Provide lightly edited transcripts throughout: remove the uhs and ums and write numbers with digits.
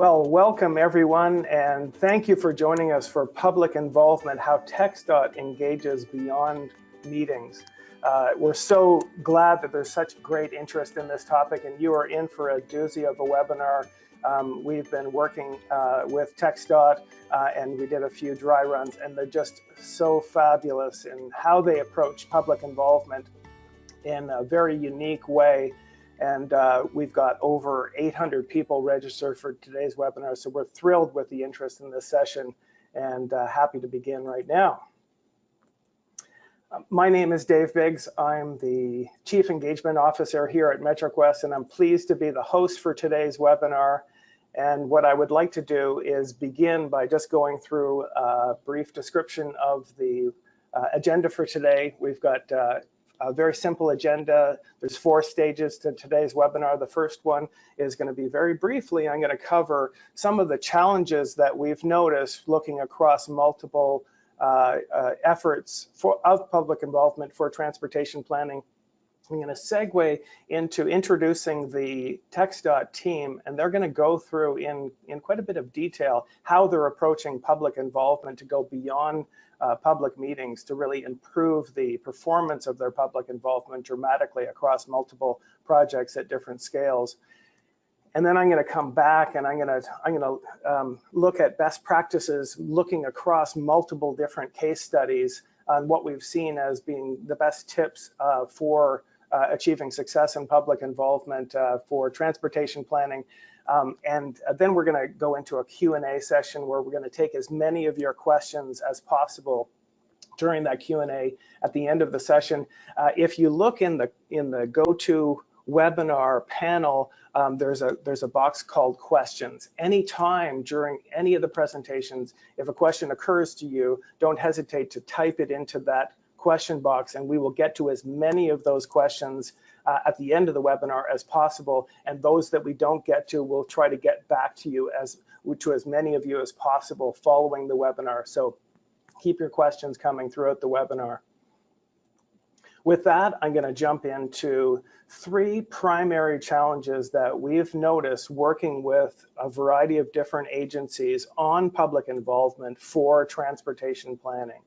Well, welcome everyone, and thank you for joining us for Public Involvement, how TxDOT engages beyond meetings. We're so glad that there's such great interest in this topic, and you are in for a doozy of a webinar. We've been working with TxDOT, and we did a few dry runs, and they're just so fabulous in how they approach public involvement in a very unique way. And we've got over 800 people registered for today's webinar, so we're thrilled with the interest in this session and happy to begin right now. My name is Dave Biggs. I'm the Chief Engagement Officer here at MetroQuest, and I'm pleased to be the host for today's webinar. And what I would like to do is begin by just going through a brief description of the agenda for today. We've got a very simple agenda. There's 4 stages to today's webinar. The first one is going to be very briefly, I'm going to cover some of the challenges that we've noticed looking across multiple efforts of public involvement for transportation planning. I'm going to segue into introducing the TxDOT team, and they're going to go through in quite a bit of detail how they're approaching public involvement to go beyond public meetings to really improve the performance of their public involvement dramatically across multiple projects at different scales. And then I'm going to come back and I'm going to look at best practices, looking across multiple different case studies on what we've seen as being the best tips for achieving success in public involvement for transportation planning. And then we're going to go into a Q&A session where we're going to take as many of your questions as possible during that Q&A at the end of the session. If you look in the go-to webinar panel, there's a box called questions. Anytime during any of the presentations, if a question occurs to you, don't hesitate to type it into that question box, and we will get to as many of those questions at the end of the webinar as possible. And those that we don't get to, we'll try to get back to you as many of you as possible following the webinar. So keep your questions coming throughout the webinar. With that, I'm going to jump into 3 primary challenges that we've noticed working with a variety of different agencies on public involvement for transportation planning.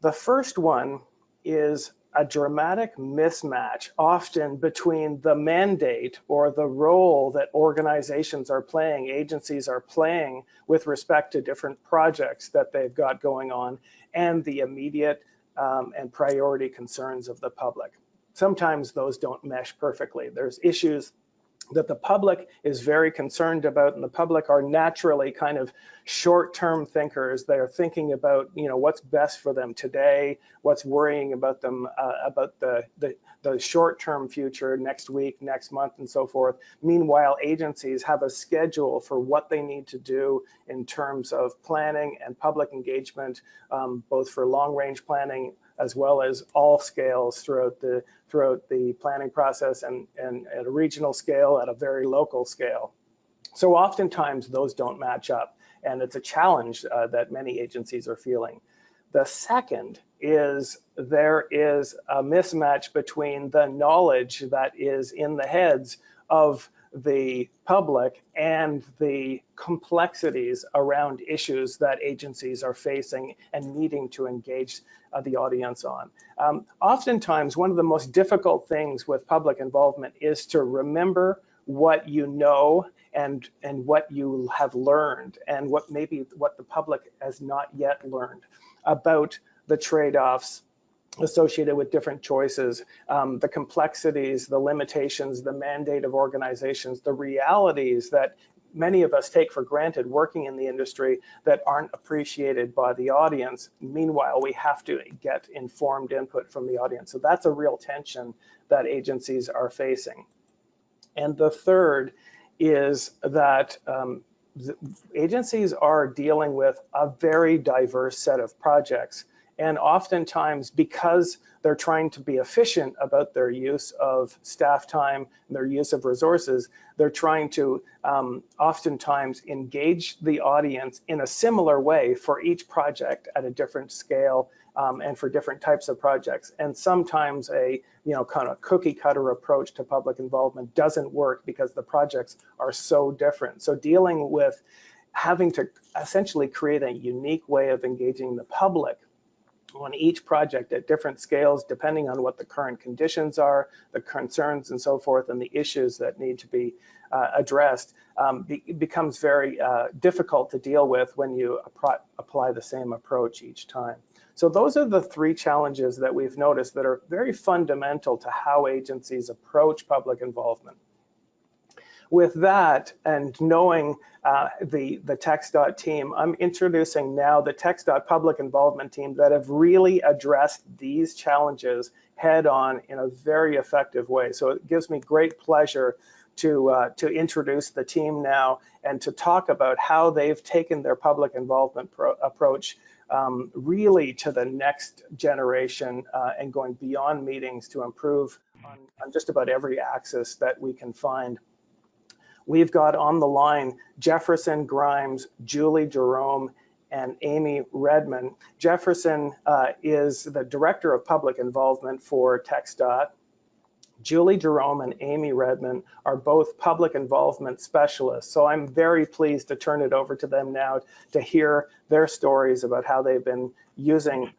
The first one is a dramatic mismatch, often between the mandate or the role that organizations are playing, agencies are playing with respect to different projects that they've got going on, and the immediate and priority concerns of the public. Sometimes those don't mesh perfectly. There's issues that the public is very concerned about, and the public are naturally kind of short-term thinkers. They're thinking about, what's best for them today, what's worrying about them about the short-term future, next week, next month, and so forth. Meanwhile, agencies have a schedule for what they need to do in terms of planning and public engagement, both for long-range planning as well as all scales throughout the planning process, and at a regional scale, at a very local scale. So oftentimes those don't match up, and it's a challenge that many agencies are feeling. The second is there is a mismatch between the knowledge that is in the heads of the public and the complexities around issues that agencies are facing and needing to engage the audience on. Oftentimes, one of the most difficult things with public involvement is to remember what you know and what you have learned, and what the public has not yet learned about the trade-offs associated with different choices, the complexities, the limitations, the mandate of organizations, the realities that many of us take for granted working in the industry that aren't appreciated by the audience. Meanwhile, we have to get informed input from the audience. So that's a real tension that agencies are facing. And the third is that agencies are dealing with a very diverse set of projects. And oftentimes, because they're trying to be efficient about their use of staff time and their use of resources, they're trying to oftentimes engage the audience in a similar way for each project at a different scale and for different types of projects. And sometimes a kind of cookie cutter approach to public involvement doesn't work because the projects are so different. So dealing with having to essentially create a unique way of engaging the public on each project at different scales, depending on what the current conditions are, the concerns and so forth, and the issues that need to be addressed, becomes very difficult to deal with when you apply the same approach each time. So those are the three challenges that we've noticed that are very fundamental to how agencies approach public involvement. With that, and knowing the TxDOT team, I'm introducing now the TxDOT public involvement team that have really addressed these challenges head on in a very effective way. So it gives me great pleasure to introduce the team now and to talk about how they've taken their public involvement approach really to the next generation and going beyond meetings to improve on just about every axis that we can find. We've got on the line Jefferson Grimes, Julie Jerome, and Amy Redmond. Jefferson is the Director of Public Involvement for TxDOT. Julie Jerome and Amy Redmond are both public involvement specialists. So I'm very pleased to turn it over to them now to hear their stories about how they've been using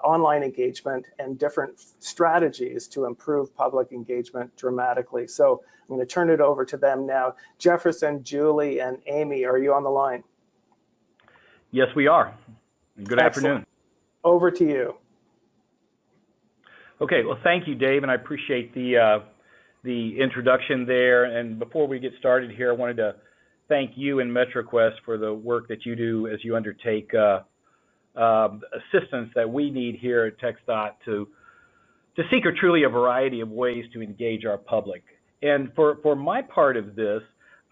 online engagement and different strategies to improve public engagement dramatically. So I'm going to turn it over to them now. Jefferson, Julie, and Amy, are you on the line? Yes, we are. Good afternoon. Over to you. Okay, well, thank you, Dave, and I appreciate the introduction there. And before we get started here, I wanted to thank you and MetroQuest for the work that you do as you undertake assistance that we need here at TxDOT to seek truly a variety of ways to engage our public. And for my part of this,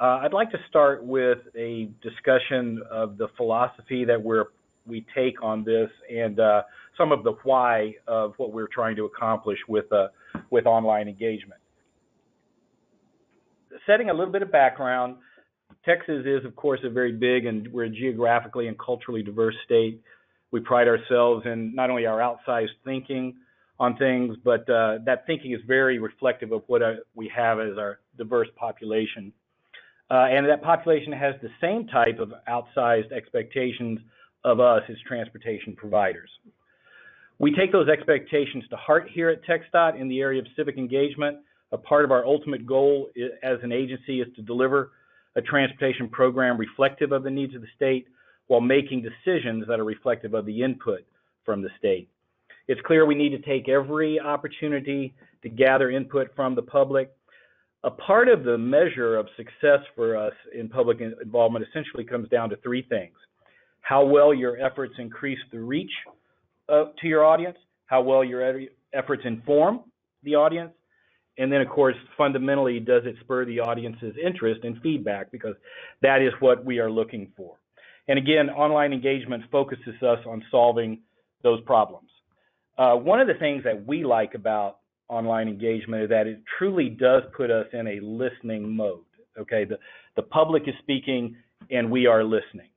I'd like to start with a discussion of the philosophy that we take on this and some of the why of what we're trying to accomplish with online engagement. Setting a little bit of background, Texas is, of course, a very big and we're a geographically and culturally diverse state. We pride ourselves in not only our outsized thinking on things, but that thinking is very reflective of what we have as our diverse population. And that population has the same type of outsized expectations of us as transportation providers. We take those expectations to heart here at TxDOT in the area of civic engagement. A part of our ultimate goal as an agency is to deliver a transportation program reflective of the needs of the state while making decisions that are reflective of the input from the state. It's clear we need to take every opportunity to gather input from the public. A part of the measure of success for us in public involvement essentially comes down to three things: how well your efforts increase the reach to your audience, how well your efforts inform the audience, and then, of course, fundamentally, does it spur the audience's interest and feedback, because that is what we are looking for. And again, online engagement focuses us on solving those problems. One of the things that we like about online engagement is that it truly does put us in a listening mode. Okay, the public is speaking and we are listening.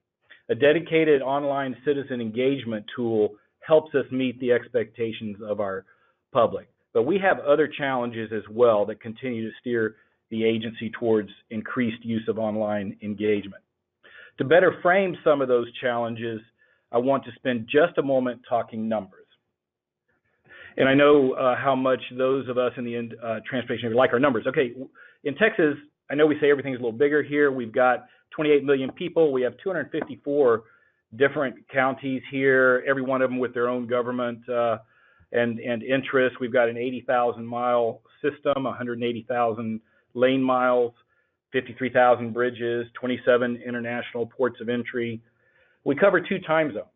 A dedicated online citizen engagement tool helps us meet the expectations of our public. But we have other challenges as well that continue to steer the agency towards increased use of online engagement. To better frame some of those challenges, I want to spend just a moment talking numbers. And I know how much those of us in the transportation area like our numbers. Okay, in Texas, I know we say everything's a little bigger here. We've got 28 million people. We have 254 different counties here, every one of them with their own government and interests. We've got an 80,000-mile system, 180,000 lane miles, 53,000 bridges, 27 international ports of entry. We cover 2 time zones.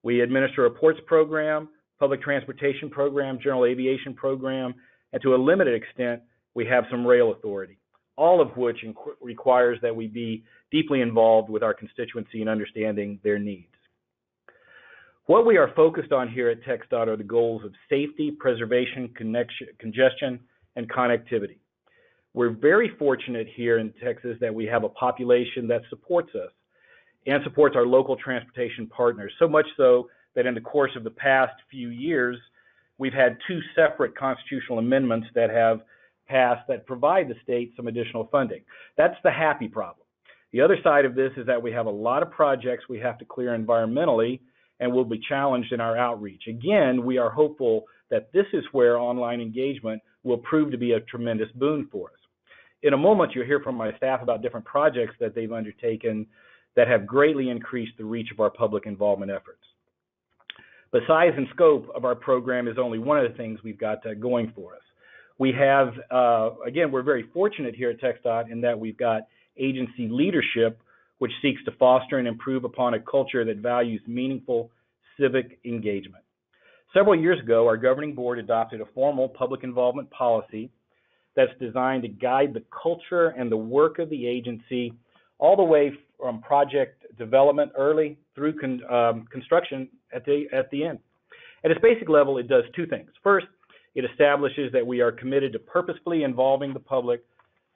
We administer a ports program, public transportation program, general aviation program, and to a limited extent, we have some rail authority, all of which requires that we be deeply involved with our constituency in understanding their needs. What we are focused on here at TxDOT are the goals of safety, preservation, congestion, and connectivity. We're very fortunate here in Texas that we have a population that supports us and supports our local transportation partners, so much so that in the course of the past few years, we've had 2 separate constitutional amendments that have passed that provide the state some additional funding. That's the happy problem. The other side of this is that we have a lot of projects we have to clear environmentally, and we'll be challenged in our outreach. Again, we are hopeful that this is where online engagement will prove to be a tremendous boon for us. In a moment, you'll hear from my staff about different projects that they've undertaken that have greatly increased the reach of our public involvement efforts. The size and scope of our program is only one of the things we've got going for us. We have, again, we're very fortunate here at TxDOT in that we've got agency leadership, which seeks to foster and improve upon a culture that values meaningful civic engagement. Several years ago, our governing board adopted a formal public involvement policy that's designed to guide the culture and the work of the agency all the way from project development early through construction at the end. At its basic level, it does 2 things. First, it establishes that we are committed to purposefully involving the public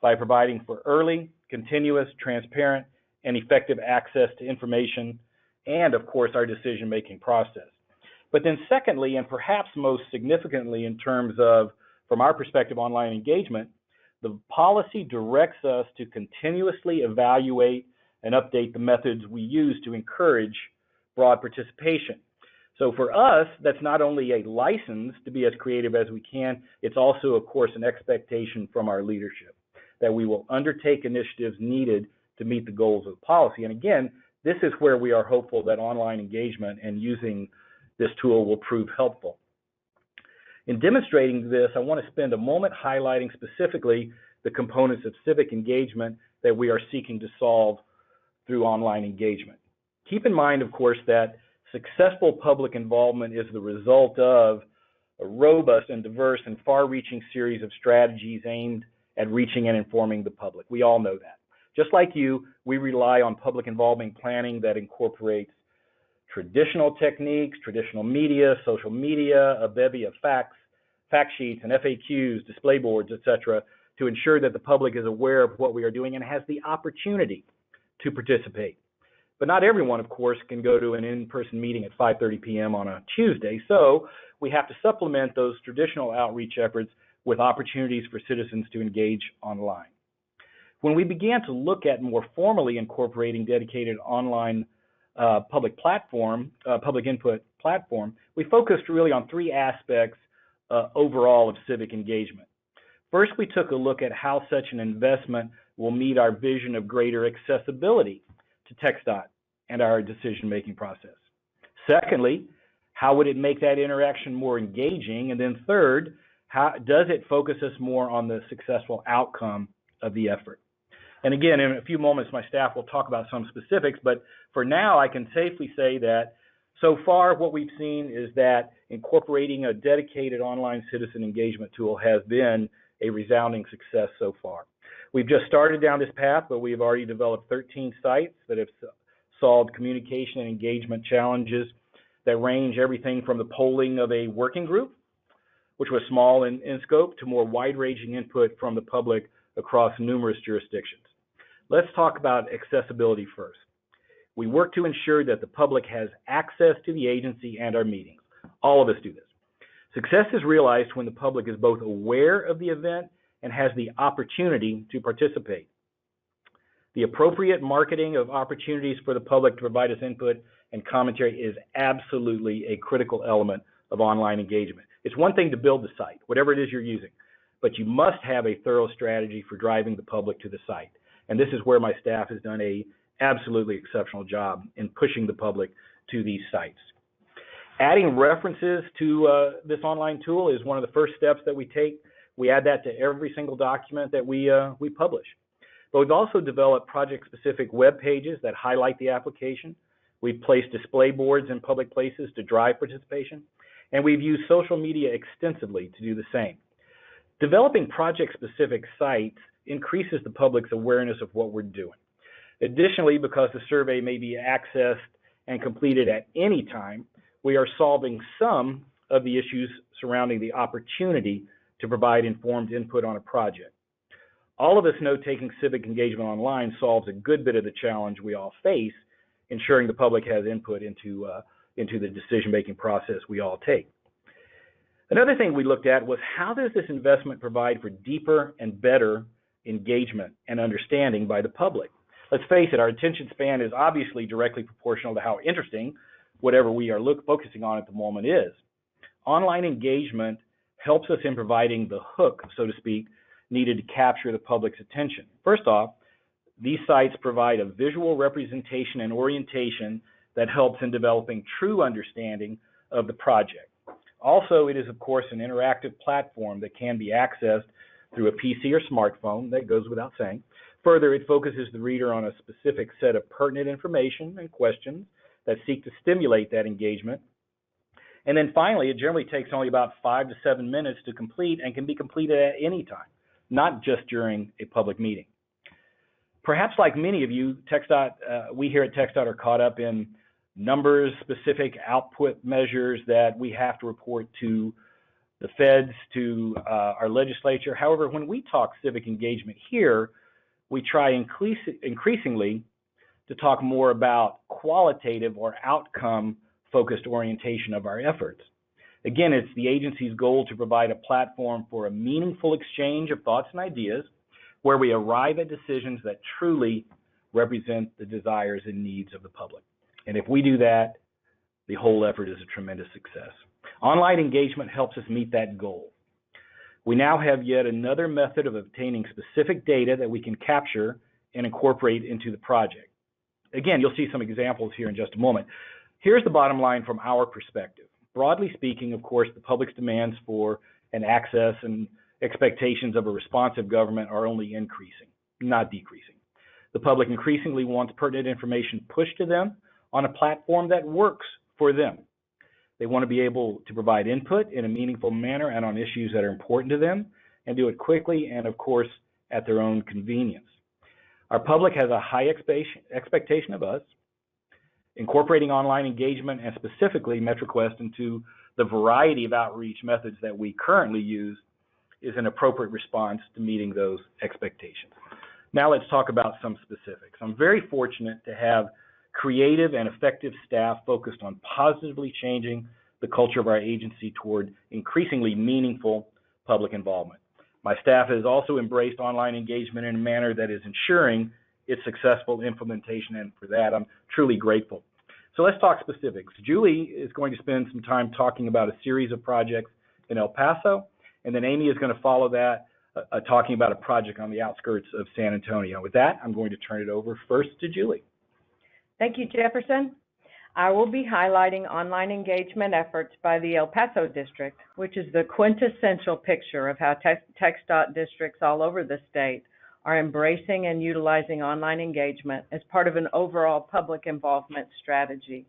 by providing for early, continuous, transparent, and effective access to information and, of course, our decision-making process. But then secondly, and perhaps most significantly in terms of, from our perspective, online engagement, the policy directs us to continuously evaluate and update the methods we use to encourage broad participation. So for us, that's not only a license to be as creative as we can, it's also, of course, an expectation from our leadership that we will undertake initiatives needed to meet the goals of the policy. And again, this is where we are hopeful that online engagement and using this tool will prove helpful. In demonstrating this, I want to spend a moment highlighting specifically the components of civic engagement that we are seeking to solve through online engagement. Keep in mind, of course, that successful public involvement is the result of a robust and diverse and far-reaching series of strategies aimed at reaching and informing the public. We all know that. Just like you, we rely on public involvement planning that incorporates traditional techniques, traditional media, social media, a bevy of facts, fact sheets, and FAQs, display boards, etc., to ensure that the public is aware of what we are doing and has the opportunity to participate. But not everyone, of course, can go to an in-person meeting at 5:30 p.m. on a Tuesday, so we have to supplement those traditional outreach efforts with opportunities for citizens to engage online. When we began to look at more formally incorporating dedicated online public input platform, we focused really on 3 aspects overall of civic engagement. First, we took a look at how such an investment will meet our vision of greater accessibility to TxDOT and our decision-making process. Secondly, how would it make that interaction more engaging? And then third, how does it focus us more on the successful outcome of the effort? And again, in a few moments, my staff will talk about some specifics, but for now, I can safely say that so far what we've seen is that incorporating a dedicated online citizen engagement tool has been a resounding success so far. We've just started down this path, but we've already developed 13 sites that have solved communication and engagement challenges that range everything from the polling of a working group, which was small in scope, to more wide-ranging input from the public across numerous jurisdictions. Let's talk about accessibility first. We work to ensure that the public has access to the agency and our meetings. All of us do this. Success is realized when the public is both aware of the event and has the opportunity to participate. The appropriate marketing of opportunities for the public to provide us input and commentary is absolutely a critical element of online engagement. It's one thing to build the site, whatever it is you're using, but you must have a thorough strategy for driving the public to the site. And this is where my staff has done a absolutely exceptional job in pushing the public to these sites. Adding references to this online tool is one of the first steps that we take. We add that to every single document that we publish. But we've also developed project-specific web pages that highlight the application. We've placed display boards in public places to drive participation, and we've used social media extensively to do the same. Developing project-specific sites increases the public's awareness of what we're doing. Additionally, because the survey may be accessed and completed at any time, we are solving some of the issues surrounding the opportunity to provide informed input on a project. All of us know taking civic engagement online solves a good bit of the challenge we all face, ensuring the public has input into into the decision-making process we all take. Another thing we looked at was how does this investment provide for deeper and better engagement and understanding by the public? Let's face it, our attention span is obviously directly proportional to how interesting whatever we are focusing on at the moment is. Online engagement helps us in providing the hook, so to speak, needed to capture the public's attention. First off, these sites provide a visual representation and orientation that helps in developing true understanding of the project. Also, it is, of course, an interactive platform that can be accessed through a PC or smartphone. That goes without saying. Further, it focuses the reader on a specific set of pertinent information and questions that seek to stimulate that engagement. And then finally, it generally takes only about 5 to 7 minutes to complete and can be completed at any time, not just during a public meeting. Perhaps like many of you, we here at TxDOT are caught up in numbers, specific output measures that we have to report to the feds, to our legislature. However, when we talk civic engagement here, we try increasingly to talk more about qualitative or outcome-focused orientation of our efforts. Again, it's the agency's goal to provide a platform for a meaningful exchange of thoughts and ideas where we arrive at decisions that truly represent the desires and needs of the public. And if we do that, the whole effort is a tremendous success. Online engagement helps us meet that goal. We now have yet another method of obtaining specific data that we can capture and incorporate into the project. Again, you'll see some examples here in just a moment. Here's the bottom line from our perspective. Broadly speaking, of course, the public's demands for an access and expectations of a responsive government are only increasing, not decreasing. The public increasingly wants pertinent information pushed to them on a platform that works for them. They want to be able to provide input in a meaningful manner and on issues that are important to them, and do it quickly and, of course, at their own convenience. Our public has a high expectation of us. Incorporating online engagement and specifically MetroQuest into the variety of outreach methods that we currently use is an appropriate response to meeting those expectations. Now let's talk about some specifics. I'm very fortunate to have creative and effective staff focused on positively changing the culture of our agency toward increasingly meaningful public involvement. My staff has also embraced online engagement in a manner that is ensuring its successful implementation, and for that I'm truly grateful. So let's talk specifics. Julie is going to spend some time talking about a series of projects in El Paso, and then Amy is going to follow that talking about a project on the outskirts of San Antonio. With that, I'm going to turn it over first to Julie. Thank you, Jefferson. I will be highlighting online engagement efforts by the El Paso district, which is the quintessential picture of how TxDOT districts all over the state are embracing and utilizing online engagement as part of an overall public involvement strategy.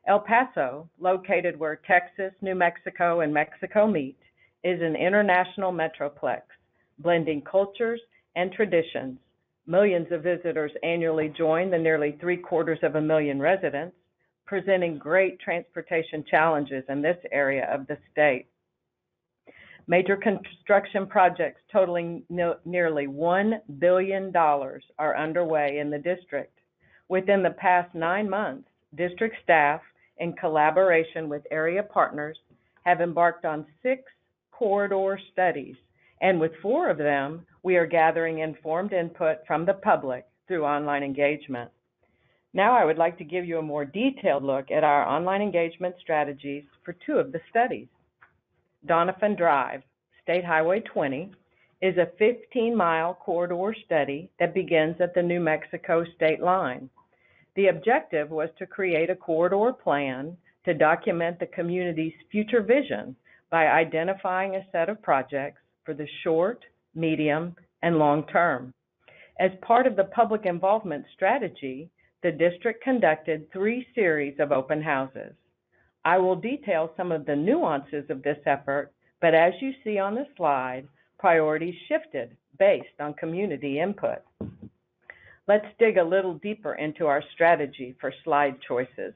El Paso, located where Texas, New Mexico, and Mexico meet, is an international metroplex, blending cultures and traditions. Millions of visitors annually join the nearly 750,000 residents, presenting great transportation challenges in this area of the state. Major construction projects totaling nearly $1 billion are underway in the district. Within the past 9 months, district staff, in collaboration with area partners, have embarked on 6 corridor studies, and with 4 of them, we are gathering informed input from the public through online engagement. Now I would like to give you a more detailed look at our online engagement strategies for 2 of the studies. Donovan Drive, State Highway 20, is a 15-mile corridor study that begins at the New Mexico state line. The objective was to create a corridor plan to document the community's future vision by identifying a set of projects for the short, medium, and long term. As part of the public involvement strategy, the district conducted 3 series of open houses. I will detail some of the nuances of this effort, but as you see on the slide, priorities shifted based on community input. Let's dig a little deeper into our strategy for slide choices.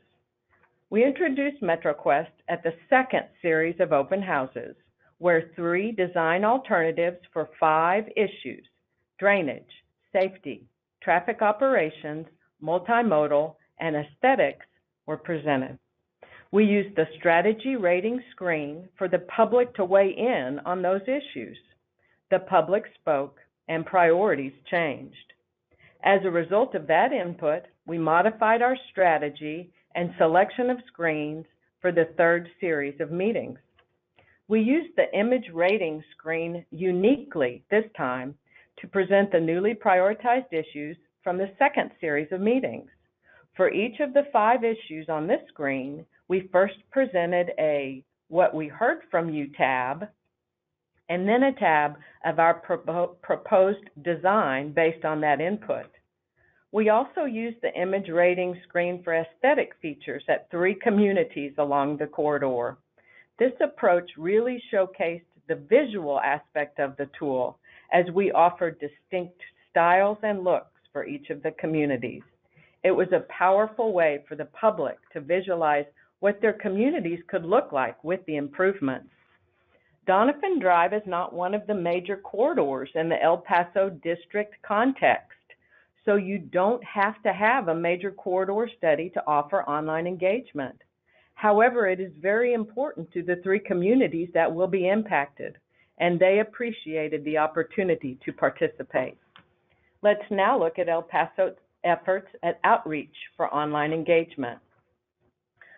We introduced MetroQuest at the 2nd series of open houses, where 3 design alternatives for 5 issues, drainage, safety, traffic operations, multimodal, and aesthetics, were presented. We used the strategy rating screen for the public to weigh in on those issues. The public spoke and priorities changed. As a result of that input, we modified our strategy and selection of screens for the third series of meetings. We used the image rating screen uniquely this time to present the newly prioritized issues from the second series of meetings. For each of the 5 issues on this screen, we first presented a What We Heard From You tab, and then a tab of our proposed design based on that input. We also used the image rating screen for aesthetic features at 3 communities along the corridor. This approach really showcased the visual aspect of the tool as we offered distinct styles and looks for each of the communities. It was a powerful way for the public to visualize what their communities could look like with the improvements. Donovan Drive is not one of the major corridors in the El Paso district context, so you don't have to have a major corridor study to offer online engagement. However, it is very important to the 3 communities that will be impacted, and they appreciated the opportunity to participate. Let's now look at El Paso's efforts at outreach for online engagement.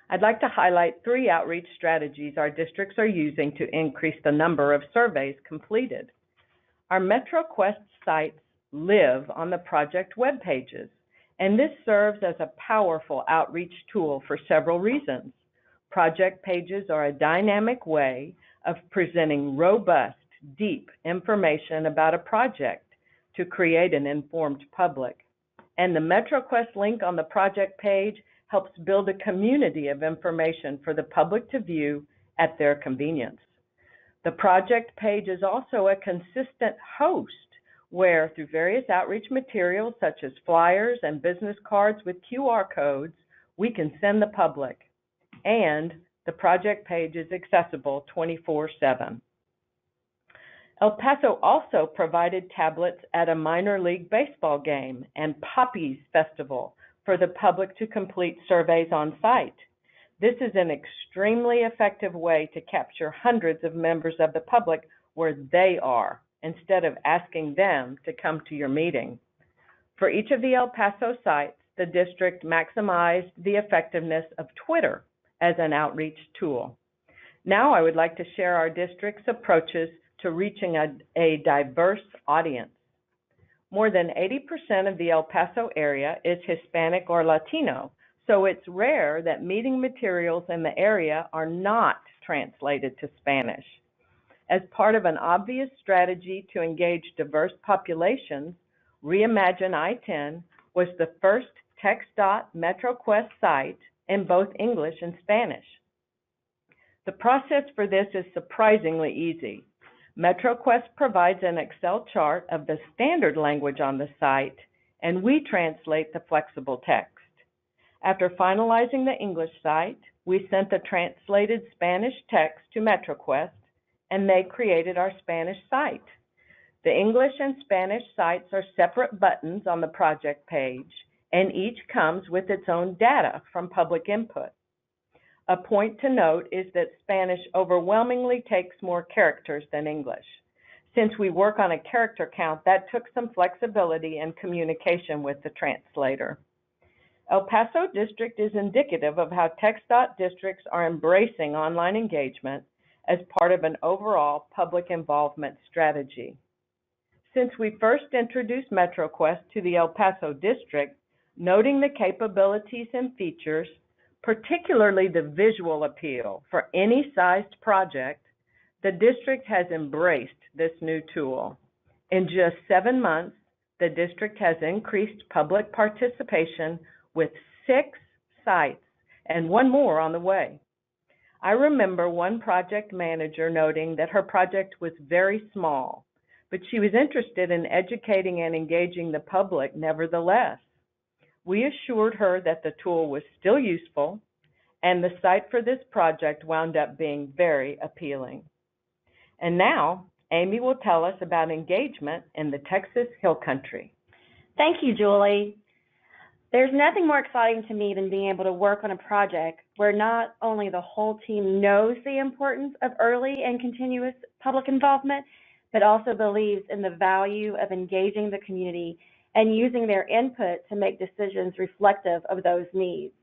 I'd like to highlight 3 outreach strategies our districts are using to increase the number of surveys completed. Our MetroQuest sites live on the project web pages, and this serves as a powerful outreach tool for several reasons. Project pages are a dynamic way of presenting robust, deep information about a project to create an informed public. And the MetroQuest link on the project page helps build a community of information for the public to view at their convenience. The project page is also a consistent host where, through various outreach materials such as flyers and business cards with QR codes, we can send the public. And the project page is accessible 24/7. El Paso also provided tablets at a minor league baseball game and Poppies Festival for the public to complete surveys on site. This is an extremely effective way to capture hundreds of members of the public where they are, instead of asking them to come to your meeting. For each of the El Paso sites, the district maximized the effectiveness of Twitter as an outreach tool. Now I would like to share our district's approaches to reaching a diverse audience. More than 80% of the El Paso area is Hispanic or Latino, so it's rare that meeting materials in the area are not translated to Spanish. As part of an obvious strategy to engage diverse populations, Reimagine I-10 was the first TxDOT MetroQuest site in both English and Spanish. The process for this is surprisingly easy. MetroQuest provides an Excel chart of the standard language on the site, and we translate the flexible text. After finalizing the English site, we sent the translated Spanish text to MetroQuest, and they created our Spanish site. The English and Spanish sites are separate buttons on the project page, and each comes with its own data from public input. A point to note is that Spanish overwhelmingly takes more characters than English. Since we work on a character count, that took some flexibility and communication with the translator. El Paso District is indicative of how TxDOT districts are embracing online engagement as part of an overall public involvement strategy. Since we first introduced MetroQuest to the El Paso District, noting the capabilities and features, particularly the visual appeal for any sized project, the district has embraced this new tool. In just 7 months, the district has increased public participation with 6 sites and 1 more on the way. I remember one project manager noting that her project was very small, but she was interested in educating and engaging the public nevertheless. We assured her that the tool was still useful, and the site for this project wound up being very appealing. And now, Amy will tell us about engagement in the Texas Hill Country. Thank you, Julie. There's nothing more exciting to me than being able to work on a project where not only the whole team knows the importance of early and continuous public involvement, but also believes in the value of engaging the community and using their input to make decisions reflective of those needs.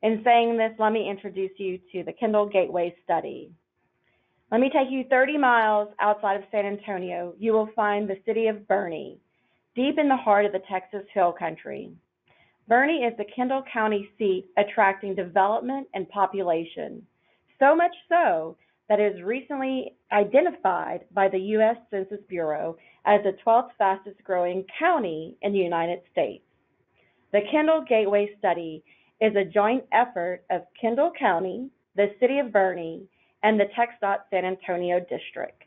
In saying this, let me introduce you to the Kendall Gateway Study. Let me take you 30 miles outside of San Antonio. You will find the city of Boerne, deep in the heart of the Texas Hill Country. Boerne is the Kendall County seat, attracting development and population, so much so that it was recently identified by the U.S. Census Bureau as the 12th fastest growing county in the United States. The Kendall Gateway Study is a joint effort of Kendall County, the city of Boerne, and the TxDOT San Antonio district.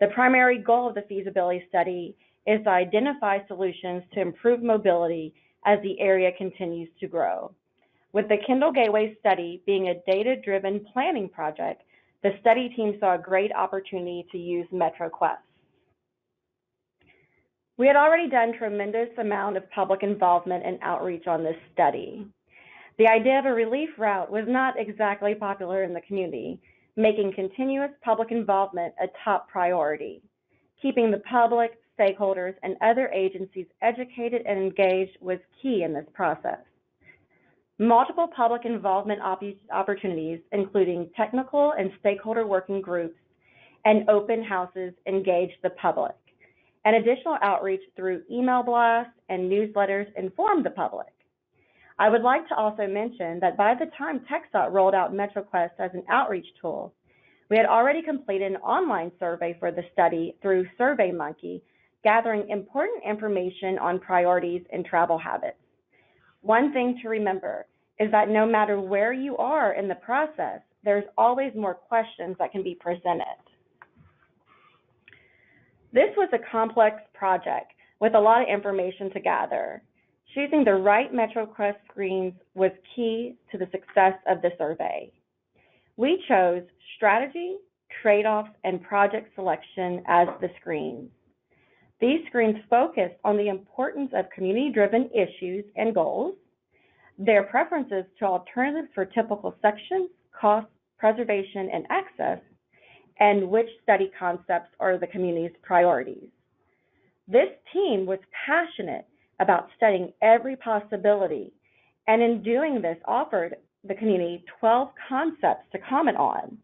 The primary goal of the feasibility study is to identify solutions to improve mobility as the area continues to grow. With the Kendall Gateway Study being a data-driven planning project, the study team saw a great opportunity to use MetroQuest. We had already done tremendous amount of public involvement and outreach on this study. The idea of a relief route was not exactly popular in the community, making continuous public involvement a top priority. Keeping the public, stakeholders, and other agencies educated and engaged was key in this process. Multiple public involvement opportunities, including technical and stakeholder working groups and open houses, engaged the public. And additional outreach through email blasts and newsletters informed the public. I would like to also mention that by the time TxDOT rolled out MetroQuest as an outreach tool, we had already completed an online survey for the study through SurveyMonkey, gathering important information on priorities and travel habits. One thing to remember is that no matter where you are in the process, there's always more questions that can be presented. This was a complex project with a lot of information to gather. Choosing the right MetroQuest screens was key to the success of the survey. We chose strategy, trade-offs, and project selection as the screens. These screens focused on the importance of community-driven issues and goals, their preferences to alternatives for typical sections, cost, preservation, and access, and which study concepts are the community's priorities. This team was passionate about studying every possibility, and in doing this offered the community 12 concepts to comment on.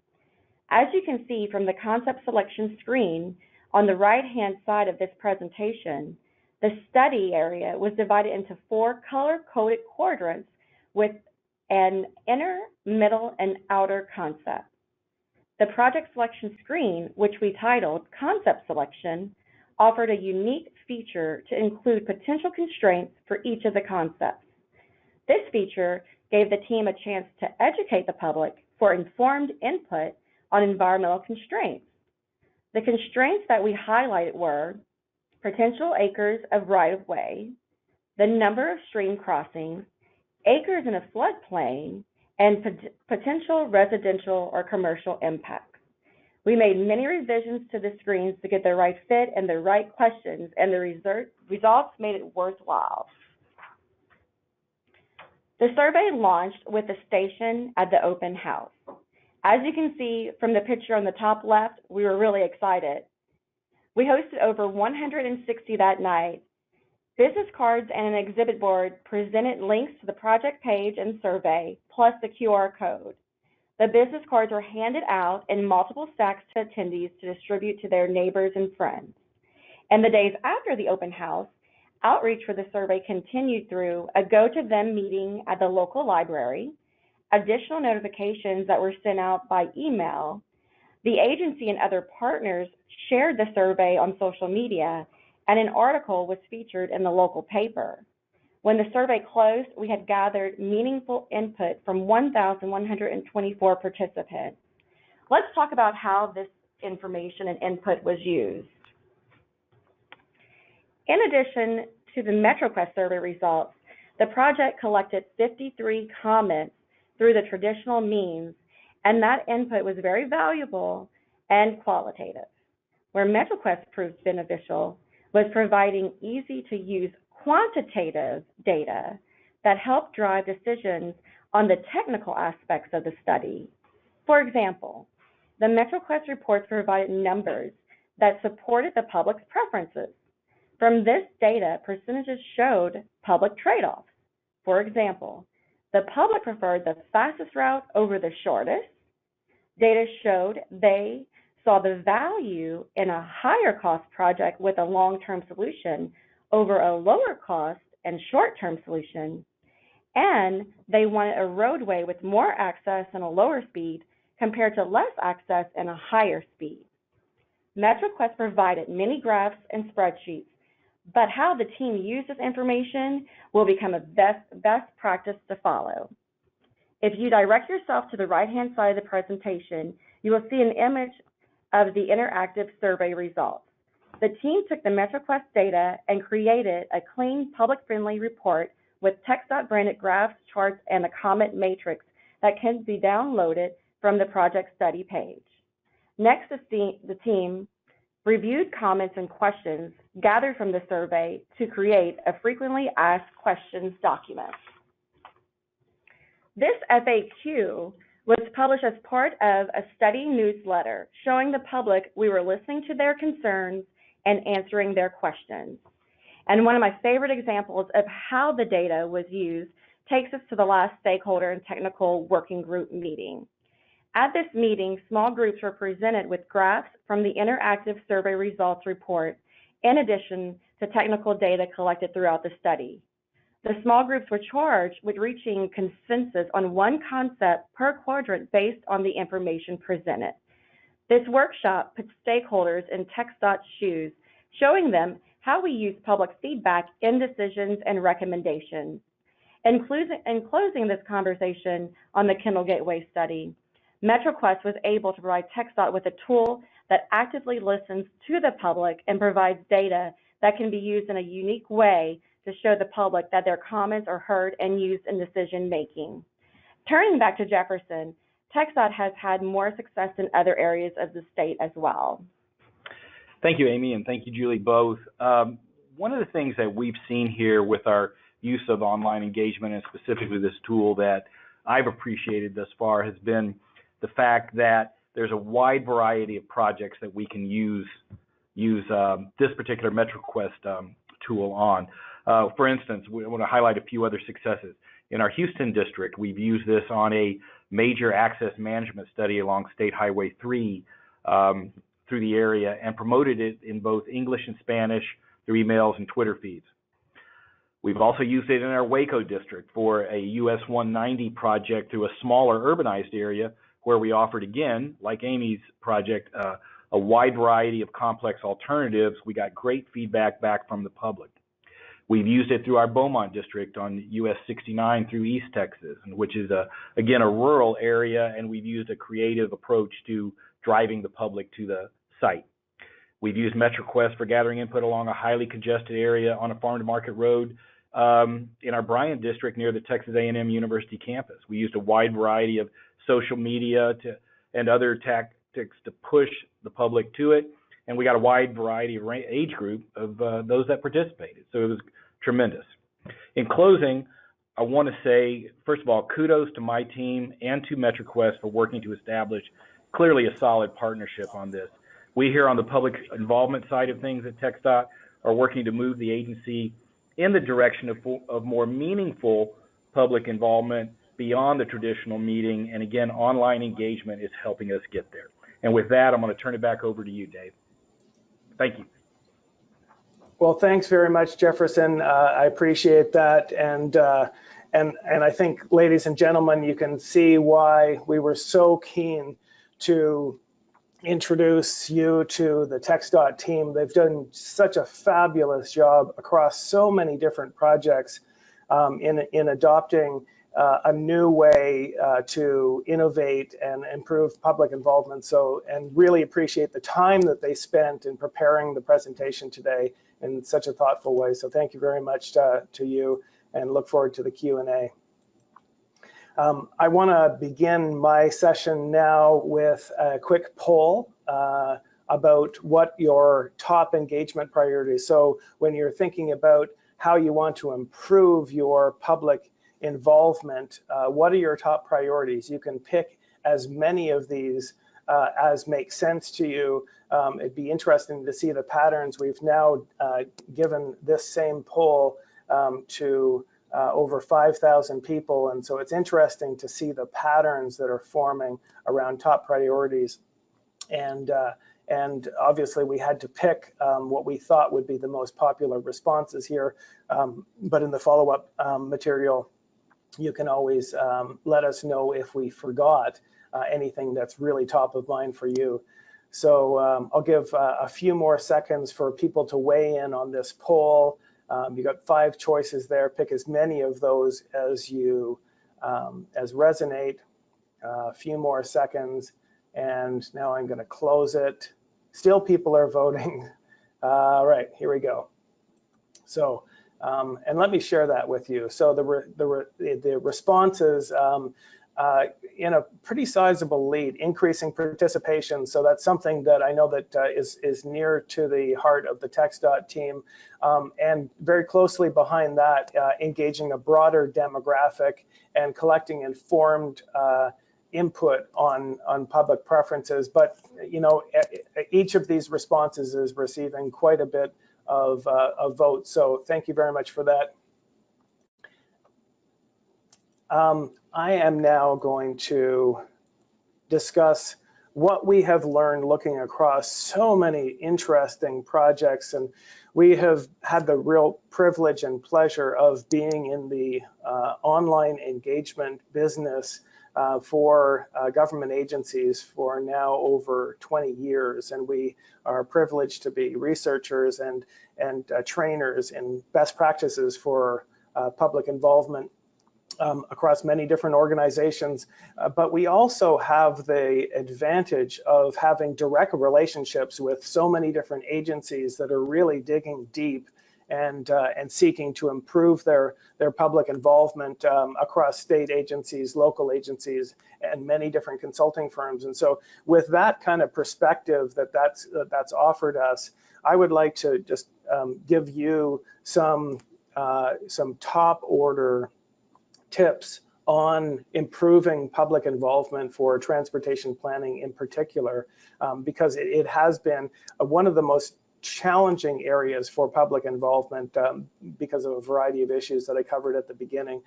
As you can see from the concept selection screen on the right-hand side of this presentation, the study area was divided into 4 color-coded quadrants with an inner, middle, and outer concept. The project selection screen, which we titled Concept Selection, offered a unique feature to include potential constraints for each of the concepts. This feature gave the team a chance to educate the public for informed input on environmental constraints. The constraints that we highlighted were potential acres of right-of-way, the number of stream crossings, acres in a floodplain, and potential residential or commercial impacts. We made many revisions to the screens to get the right fit and the right questions, and the results made it worthwhile. The survey launched with a station at the open house. As you can see from the picture on the top left, we were really excited. We hosted over 160 that night. Business cards and an exhibit board presented links to the project page and survey, plus the QR code. The business cards were handed out in multiple stacks to attendees to distribute to their neighbors and friends. And the days after the open house, outreach for the survey continued through a go-to-them meeting at the local library, additional notifications that were sent out by email. The agency and other partners shared the survey on social media, and an article was featured in the local paper. When the survey closed, we had gathered meaningful input from 1,124 participants. Let's talk about how this information and input was used. In addition to the MetroQuest survey results, the project collected 53 comments through the traditional means, and that input was very valuable and qualitative. Where MetroQuest proved beneficial was providing easy-to-use quantitative data that help drive decisions on the technical aspects of the study. For example, the MetroQuest reports provided numbers that supported the public's preferences. From this data, percentages showed public trade-offs. For example, the public preferred the fastest route over the shortest. Data showed they saw the value in a higher cost project with a long-term solution over a lower cost and short-term solution. And they wanted a roadway with more access and a lower speed compared to less access and a higher speed. MetroQuest provided many graphs and spreadsheets, but how the team uses information will become a best practice to follow. If you direct yourself to the right-hand side of the presentation, you will see an image of the interactive survey results. The team took the MetroQuest data and created a clean, public-friendly report with TxDOT branded graphs, charts, and a comment matrix that can be downloaded from the project study page. Next, the team reviewed comments and questions gathered from the survey to create a frequently asked questions document. This FAQ was published as part of a study newsletter showing the public we were listening to their concerns and answering their questions. And one of my favorite examples of how the data was used takes us to the last stakeholder and technical working group meeting. At this meeting, small groups were presented with graphs from the interactive survey results report, in addition to technical data collected throughout the study. The small groups were charged with reaching consensus on one concept per quadrant based on the information presented. This workshop puts stakeholders in TxDOT's shoes, showing them how we use public feedback in decisions and recommendations. In closing this conversation on the Kendall Gateway study, MetroQuest was able to provide TxDOT with a tool that actively listens to the public and provides data that can be used in a unique way to show the public that their comments are heard and used in decision making. Turning back to Jefferson, TxDOT has had more success in other areas of the state as well. Thank you, Amy, and thank you, Julie, both. One of the things that we've seen here with our use of online engagement, and specifically this tool, that I've appreciated thus far has been the fact that there's a wide variety of projects that we can use this particular MetroQuest tool on. For instance, we want to highlight a few other successes. In our Houston district, we've used this on a major access management study along State Highway 3 through the area, and promoted it in both English and Spanish through emails and Twitter feeds. We've also used it in our Waco district for a US 190 project through a smaller urbanized area, where we offered, again, like Amy's project, a wide variety of complex alternatives. We got great feedback back from the public. We've used it through our Beaumont district on US 69 through East Texas, which is, again, a rural area, and we've used a creative approach to driving the public to the site. We've used MetroQuest for gathering input along a highly congested area on a farm-to-market road in our Bryan district near the Texas A&M University campus. We used a wide variety of social media and other tactics to push the public to it, and we got a wide variety of age group of those that participated, so it was tremendous. In closing, I want to say, first of all, kudos to my team and to MetroQuest for working to establish clearly a solid partnership on this. We here on the public involvement side of things at TxDOT are working to move the agency in the direction of more meaningful public involvement beyond the traditional meeting, and again, online engagement is helping us get there. And with that, I'm going to turn it back over to you, Dave. Thank you. Well, thanks very much, Jefferson. I appreciate that, and I think, ladies and gentlemen, you can see why we were so keen to introduce you to the TxDOT team. They've done such a fabulous job across so many different projects in adopting a new way to innovate and improve public involvement. So, and really appreciate the time that they spent in preparing the presentation today in such a thoughtful way. So thank you very much to you, and look forward to the Q&A. I want to begin my session now with a quick poll about what your top engagement priorities. So when you're thinking about how you want to improve your public involvement. What are your top priorities? You can pick as many of these as make sense to you. It'd be interesting to see the patterns. We've now given this same poll to over 5,000 people, and so it's interesting to see the patterns that are forming around top priorities. And obviously we had to pick what we thought would be the most popular responses here, but in the follow-up material, you can always let us know if we forgot anything that's really top of mind for you. So I'll give a few more seconds for people to weigh in on this poll. You got 5 choices there. Pick as many of those as you as resonate. A few more seconds, and now I'm going to close it. Still, people are voting. All right, here we go. So, and let me share that with you. So the responses in a pretty sizable lead, increasing participation. So that's something that I know that is near to the heart of the TxDOT team. And very closely behind that, engaging a broader demographic and collecting informed input on public preferences. But you know, each of these responses is receiving quite a bit of votes. So thank you very much for that. I am now going to discuss what we have learned looking across so many interesting projects. And we have had the real privilege and pleasure of being in the online engagement business for government agencies for now over 20 years. And we are privileged to be researchers and trainers in best practices for public involvement across many different organizations, but we also have the advantage of having direct relationships with so many different agencies that are really digging deep and seeking to improve their public involvement across state agencies, local agencies, and many different consulting firms. And so, with that kind of perspective that's offered us, I would like to just give you some top order tips on improving public involvement for transportation planning in particular, because it has been one of the most challenging areas for public involvement because of a variety of issues that I covered at the beginning.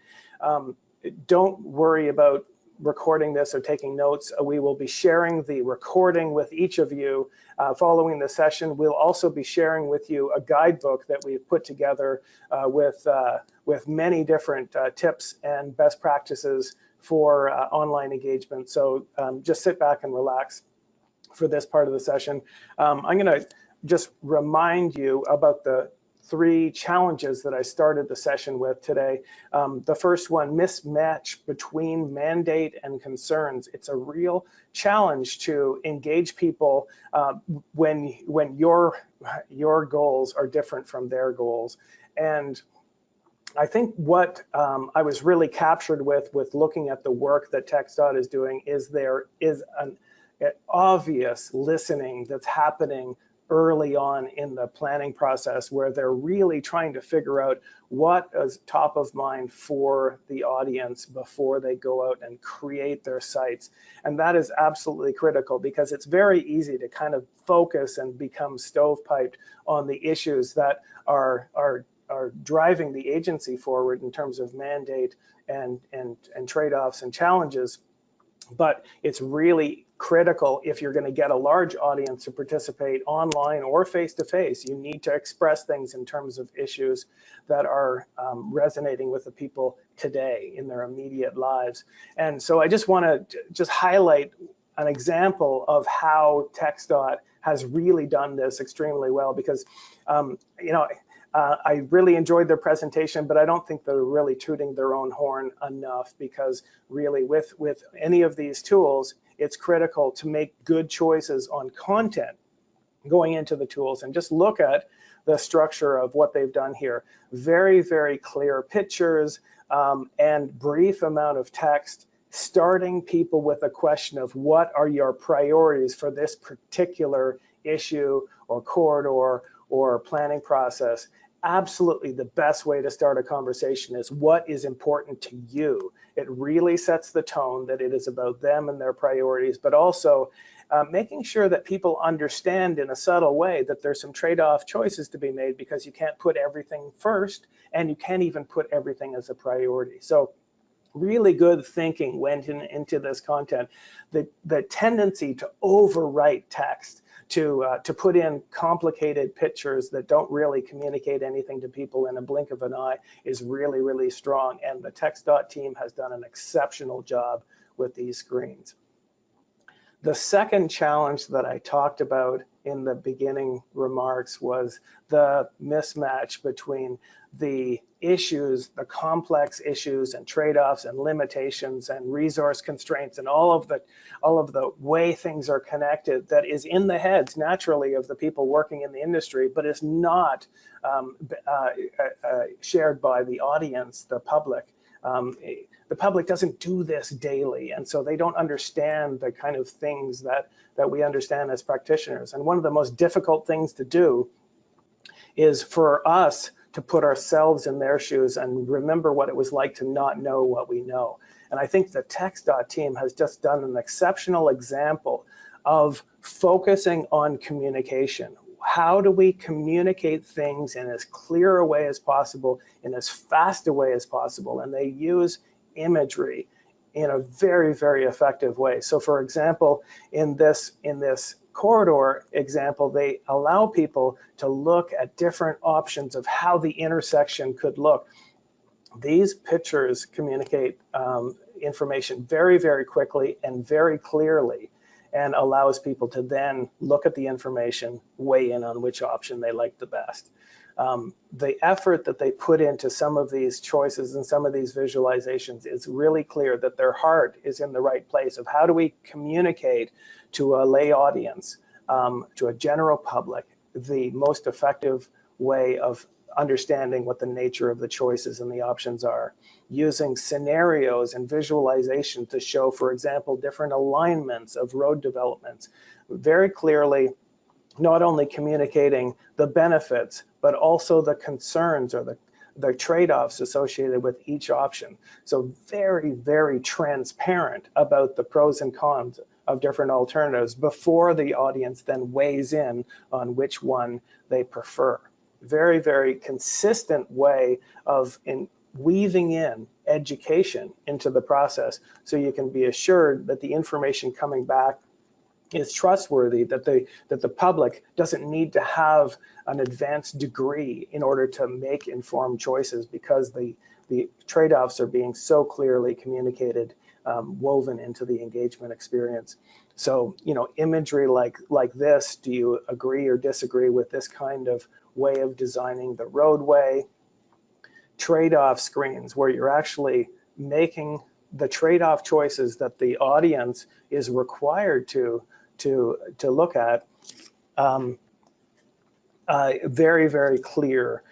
Don't worry about recording this or taking notes. We will be sharing the recording with each of you following the session. We'll also be sharing with you a guidebook that we've put together with many different tips and best practices for online engagement. So just sit back and relax for this part of the session. I'm going to just remind you about the 3 challenges that I started the session with today. The first one, mismatch between mandate and concerns. It's a real challenge to engage people when your goals are different from their goals. And I think what I was really captured with looking at the work that TxDOT is doing is there is an obvious listening that's happening early on in the planning process, where they're really trying to figure out what is top of mind for the audience before they go out and create their sites. And that is absolutely critical, because it's very easy to kind of focus and become stovepiped on the issues that are driving the agency forward in terms of mandate and trade-offs and challenges. But it's really critical, if you're going to get a large audience to participate online or face-to-face, you need to express things in terms of issues that are resonating with the people today in their immediate lives. And so I just want to just highlight an example of how TxDOT has really done this extremely well, because you know, I really enjoyed their presentation, but I don't think they're really tooting their own horn enough, because really with any of these tools, it's critical to make good choices on content going into the tools. And just look at the structure of what they've done here. Very, very clear pictures and brief amount of text, starting people with a question of what are your priorities for this particular issue or corridor or planning process. absolutely the best way to start a conversation is what is important to you. It really sets the tone that it is about them and their priorities, but also making sure that people understand in a subtle way that there's some trade-off choices to be made, because you can't put everything first and you can't even put everything as a priority. So really good thinking went into this content. The tendency to overwrite text, to put in complicated pictures that don't really communicate anything to people in a blink of an eye is really, really strong. And the TxDOT team has done an exceptional job with these screens. The second challenge that I talked about in the beginning remarks was the mismatch between the issues, the complex issues and trade-offs and limitations and resource constraints and all of the way things are connected that is in the heads naturally of the people working in the industry, but is not shared by the audience, the public. The public doesn't do this daily, and so they don't understand the kind of things that we understand as practitioners. And one of the most difficult things to do is for us to put ourselves in their shoes and remember what it was like to not know what we know. And I think the TxDOT team has just done an exceptional example of focusing on communication. How do we communicate things in as clear a way as possible, in as fast a way as possible? And they use imagery in a very, very effective way. So for example, in this corridor example, they allow people to look at different options of how the intersection could look. These pictures communicate information very, very quickly and very clearly, and allows people to then look at the information, weigh in on which option they like the best. The effort that they put into some of these choices and some of these visualizations is really clear that their heart is in the right place of how do we communicate to a lay audience, to a general public, the most effective way of understanding what the nature of the choices and the options are, using scenarios and visualization to show, for example, different alignments of road developments, very clearly not only communicating the benefits, but also the concerns or the trade-offs associated with each option. So very, very transparent about the pros and cons of different alternatives before the audience then weighs in on which one they prefer. Very, very consistent way of weaving in education into the process, so you can be assured that the information coming back is trustworthy, that the public doesn't need to have an advanced degree in order to make informed choices, because the trade-offs are being so clearly communicated, woven into the engagement experience. So, you know, imagery like this, do you agree or disagree with this kind of way of designing the roadway? Trade-off screens where you're actually making the trade-off choices that the audience is required to look at, very, very clear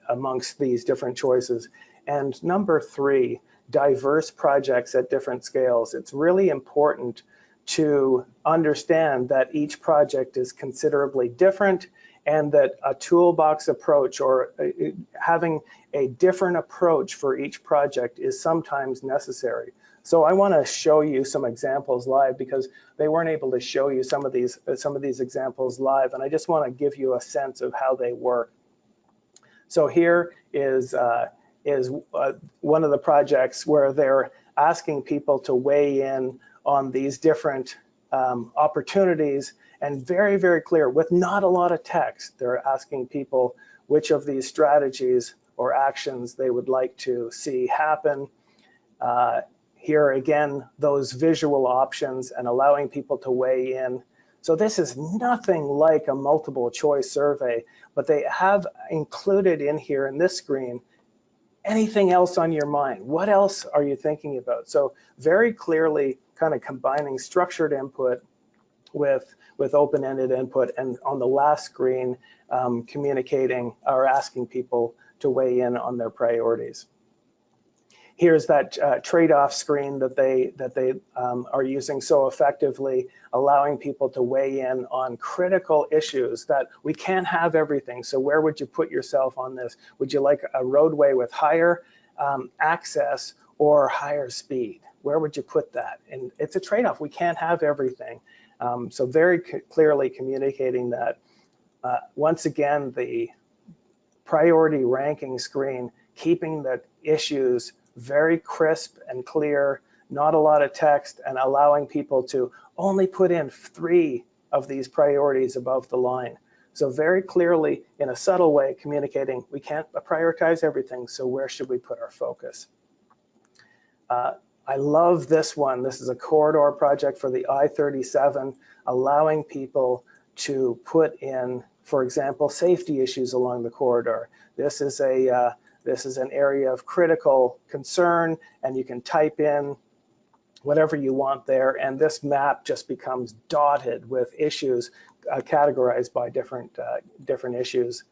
amongst these different choices. And number 3, diverse projects at different scales. It's really important to understand that each project is considerably different, and that a toolbox approach or having a different approach for each project is sometimes necessary. So I want to show you some examples live, because they weren't able to show you some of these examples live, and I just want to give you a sense of how they work. So here is one of the projects where they're asking people to weigh in on these different opportunities, and very, very clear with not a lot of text. They're asking people which of these strategies or actions they would like to see happen. Here again, those visual options and allowing people to weigh in. So this is nothing like a multiple choice survey, but they have included in here in this screen anything else on your mind. What else are you thinking about? So very clearly kind of combining structured input with open-ended input, and on the last screen, communicating or asking people to weigh in on their priorities. Here's that trade-off screen that they are using so effectively, allowing people to weigh in on critical issues that we can't have everything. So where would you put yourself on this? Would you like a roadway with higher access or higher speed? Where would you put that? And it's a trade-off. We can't have everything. So very clearly communicating that. Once again, the priority ranking screen, keeping the issues very crisp and clear, not a lot of text, and allowing people to only put in 3 of these priorities above the line. So very clearly, in a subtle way, communicating, we can't prioritize everything, so where should we put our focus? I love this one. This is a corridor project for the I-37, allowing people to put in, for example, safety issues along the corridor. This is an area of critical concern, and you can type in whatever you want there, and this map just becomes dotted with issues categorized by different issues.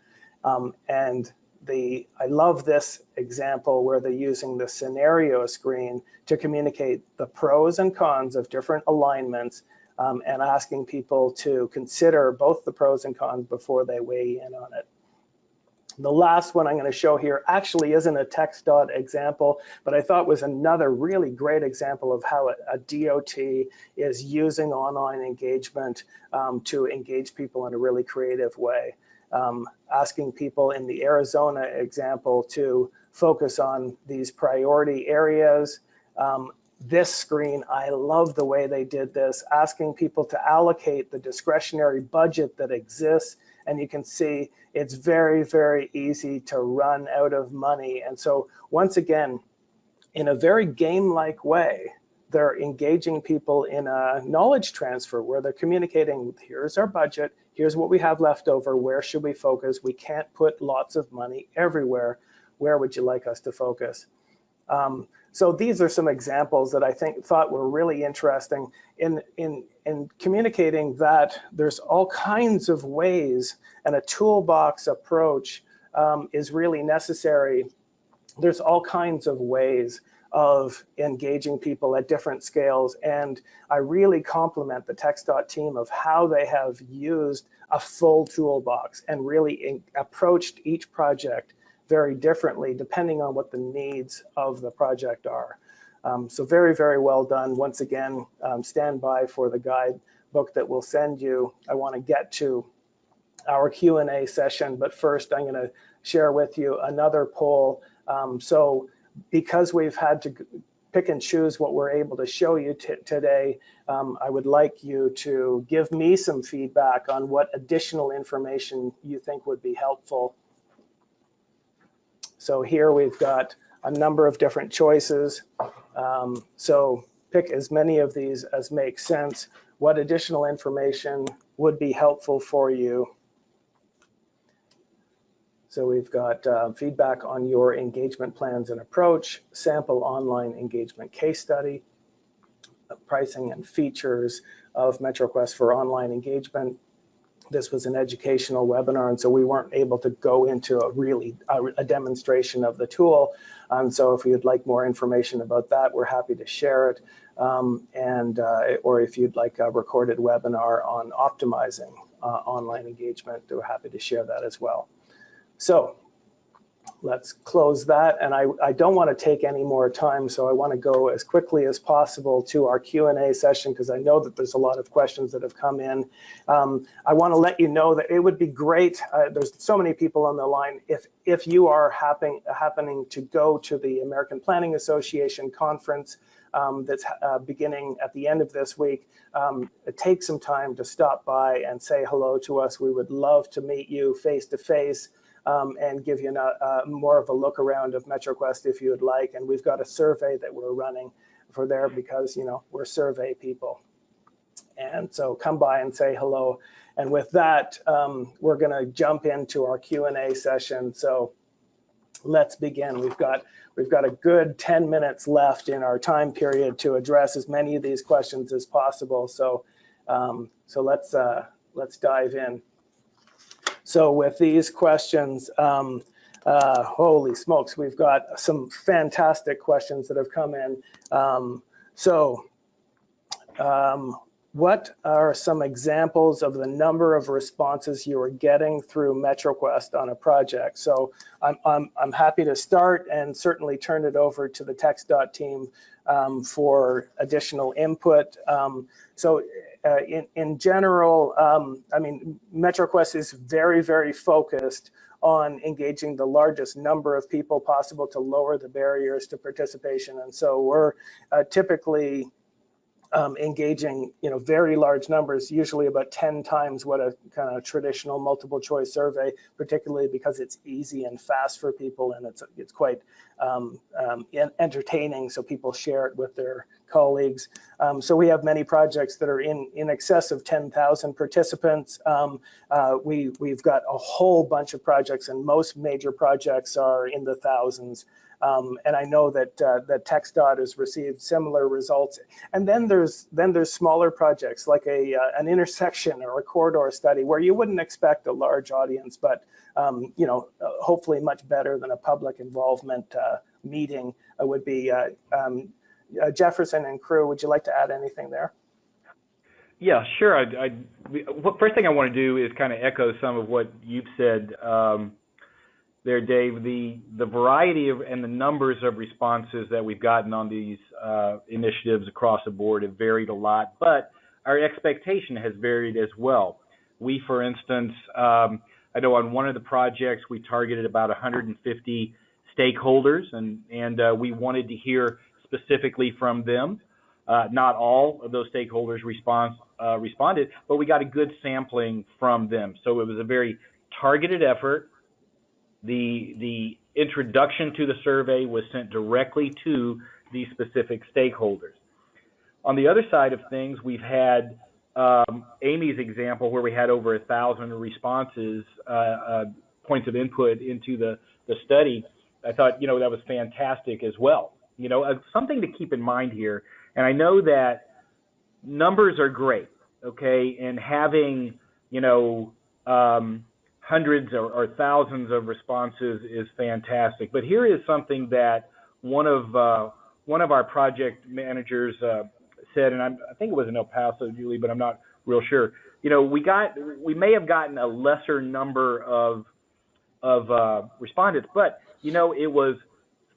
I love this example where they're using the scenario screen to communicate the pros and cons of different alignments, and asking people to consider both the pros and cons before they weigh in on it. The last one I'm going to show here actually isn't a TxDOT example, but I thought was another really great example of how a DOT is using online engagement to engage people in a really creative way. Asking people in the Arizona example to focus on these priority areas. This screen, I love the way they did this, asking people to allocate the discretionary budget that exists. And you can see it's very, very easy to run out of money. And so once again, in a very game-like way, they're engaging people in a knowledge transfer where they're communicating, here's our budget, here's what we have left over, where should we focus? We can't put lots of money everywhere. Where would you like us to focus? So these are some examples that I thought were really interesting in communicating that there's all kinds of ways, and a toolbox approach is really necessary. There's all kinds of ways of engaging people at different scales, and I really compliment the TxDOT team of how they have used a full toolbox and really approached each project very differently depending on what the needs of the project are. So very, very well done. Once again, stand by for the guidebook that we'll send you. I want to get to our Q&A session, but first I'm going to share with you another poll. So because we've had to pick and choose what we're able to show you today, I would like you to give me some feedback on what additional information you think would be helpful. So here we've got a number of different choices. So pick as many of these as make sense. What additional information would be helpful for you? So we've got feedback on your engagement plans and approach, sample online engagement case study, pricing and features of MetroQuest for online engagement. This was an educational webinar, and so we weren't able to go into a demonstration of the tool. So if you'd like more information about that, we're happy to share it. Or if you'd like a recorded webinar on optimizing online engagement, we're happy to share that as well. So let's close that. And I don't want to take any more time, so I want to go as quickly as possible to our Q&A session because I know that there's a lot of questions that have come in. I want to let you know that it would be great. There's so many people on the line. If you are happening to go to the American Planning Association conference that's beginning at the end of this week, take some time to stop by and say hello to us. We would love to meet you face to face. And give you more of a look around of MetroQuest if you would like. And we've got a survey that we're running for there because, you know, we're survey people. And so come by and say hello. And with that, we're going to jump into our Q&A session. So let's begin. We've got a good 10 minutes left in our time period to address as many of these questions as possible. So let's dive in. So with these questions, Holy smokes, we've got some fantastic questions that have come in. What are some examples of the number of responses you are getting through MetroQuest on a project? So I'm happy to start and certainly turn it over to the TxDOT team for additional input. In general, I mean, MetroQuest is very, very focused on engaging the largest number of people possible to lower the barriers to participation. And so we're typically engaging, very large numbers, usually about 10 times what a kind of traditional multiple choice survey, particularly because it's easy and fast for people, and it's quite entertaining, so people share it with their colleagues. So we have many projects that are in excess of 10,000 participants. We've got a whole bunch of projects, and most major projects are in the thousands. And I know that TxDOT has received similar results. And then there's smaller projects like an intersection or a corridor study where you wouldn't expect a large audience, but hopefully much better than a public involvement meeting would be. Jefferson and crew, would you like to add anything there? Yeah, sure. First thing I want to do is kind of echo some of what you've said there, Dave. The variety of and the numbers of responses that we've gotten on these initiatives across the board have varied a lot, but our expectation has varied as well. We, for instance, I know on one of the projects we targeted about 150 stakeholders, and we wanted to hear specifically from them. Not all of those stakeholders responded, but we got a good sampling from them. So it was a very targeted effort. The introduction to the survey was sent directly to these specific stakeholders. On the other side of things, we've had Amy's example where we had over 1,000 responses, points of input into the study. I thought, that was fantastic as well. Something to keep in mind here, and I know that numbers are great, okay, and having, hundreds or thousands of responses is fantastic. But here is something that one of our project managers said, and I think it was in El Paso, Julie, but I'm not real sure. We may have gotten a lesser number of respondents, but it was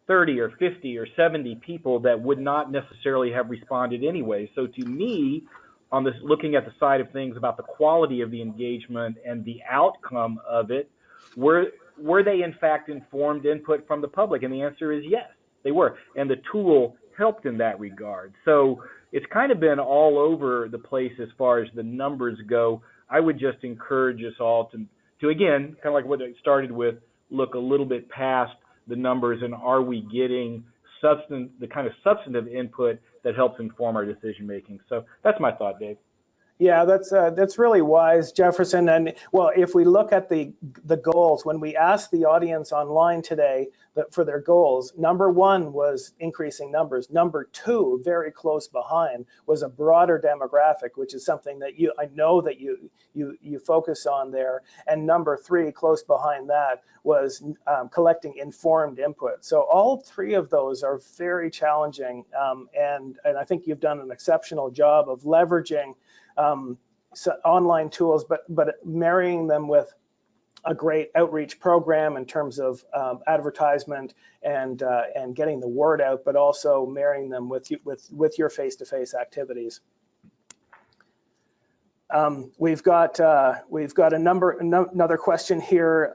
30 or 50 or 70 people that would not necessarily have responded anyway. So to me, on this, looking at the side of things about the quality of the engagement and the outcome of it, were they in fact informed input from the public? And the answer is yes, they were. And the tool helped in that regard. So it's kind of been all over the place as far as the numbers go. I would just encourage us all to again, kind of like what I started with, look a little bit past the numbers and are we getting the kind of substantive input that helps inform our decision making. So that's my thought, Dave. Yeah, that's really wise, Jefferson. And well, if we look at the goals, when we asked the audience online today for their goals, number one was increasing numbers. Number two, very close behind, was a broader demographic, which is something that I know that you focus on there. And number three, close behind that, was collecting informed input. So all three of those are very challenging, and I think you've done an exceptional job of leveraging online tools, but marrying them with a great outreach program in terms of advertisement and getting the word out, but also marrying them with your face-to-face activities. We've got another question here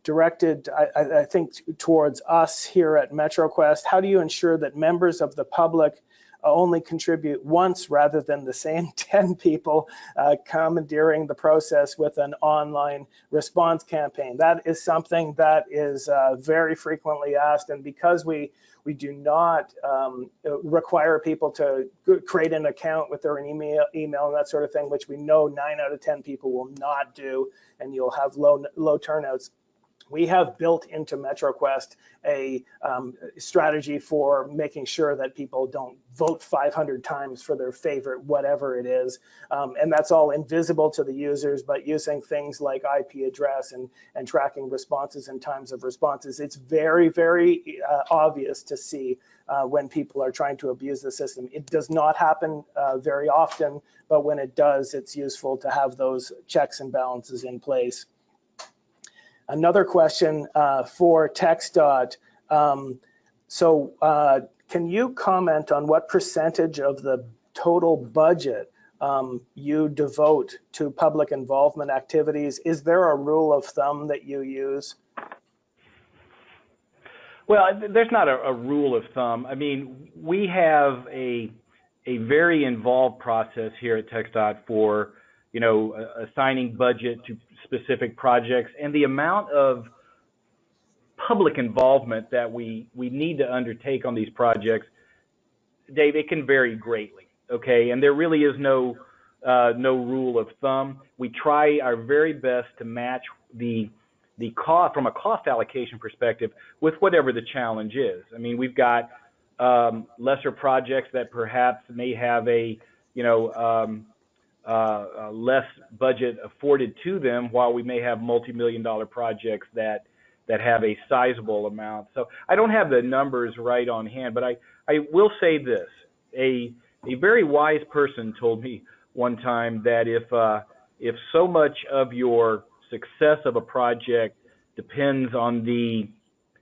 directed, I think, towards us here at MetroQuest. How do you ensure that members of the public only contribute once rather than the same 10 people commandeering the process with an online response campaign? That is something that is very frequently asked, and because we do not require people to create an account with their email and that sort of thing, which we know 9 out of 10 people will not do, and you'll have low turnouts. we have built into MetroQuest a strategy for making sure that people don't vote 500 times for their favorite whatever it is. And that's all invisible to the users, but using things like IP address and tracking responses and times of responses, it's very, very obvious to see when people are trying to abuse the system. It does not happen very often, but when it does, it's useful to have those checks and balances in place. Another question for TxDOT. Can you comment on what percentage of the total budget you devote to public involvement activities? Is there a rule of thumb that you use? Well, there's not a rule of thumb. I mean, we have a very involved process here at TxDOT for, assigning budget to specific projects, and the amount of public involvement that we need to undertake on these projects, Dave, it can vary greatly. Okay, and there really is no rule of thumb. We try our very best to match the cost from a cost allocation perspective with whatever the challenge is. I mean, we've got lesser projects that perhaps may have less budget afforded to them, while we may have multi-million-dollar projects that have a sizable amount. So I don't have the numbers right on hand, but I will say this: a very wise person told me one time that if so much of your success of a project depends on the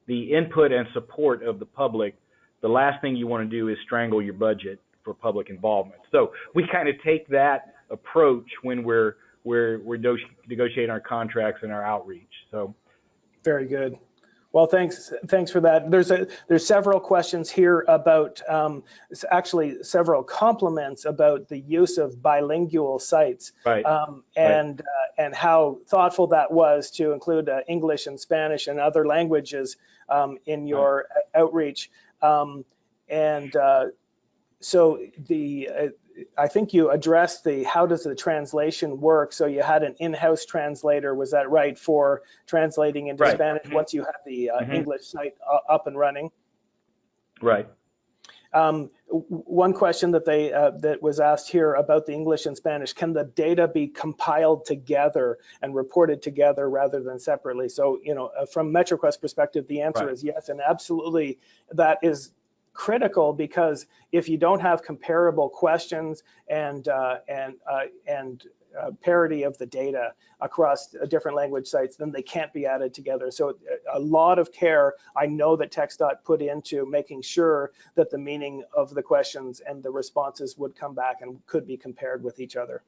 input and support of the public, the last thing you want to do is strangle your budget for public involvement. So we kind of take that approach when we're negotiating our contracts and our outreach. So very good. Well, thanks for that. There's several questions here about actually several compliments about the use of bilingual sites, right. And how thoughtful that was to include English and Spanish and other languages in your outreach. So I think you addressed how does the translation work? So you had an in-house translator, was that right, for translating into right. Spanish once you had the English site up and running? Right. One question that was asked here about the English and Spanish: can the data be compiled together and reported together rather than separately? So, from MetroQuest perspective, the answer right. is yes, and absolutely that is critical, because if you don't have comparable questions and parity of the data across different language sites, then they can't be added together. So a lot of care I know that TxDOT put into making sure that the meaning of the questions and the responses would come back and could be compared with each other.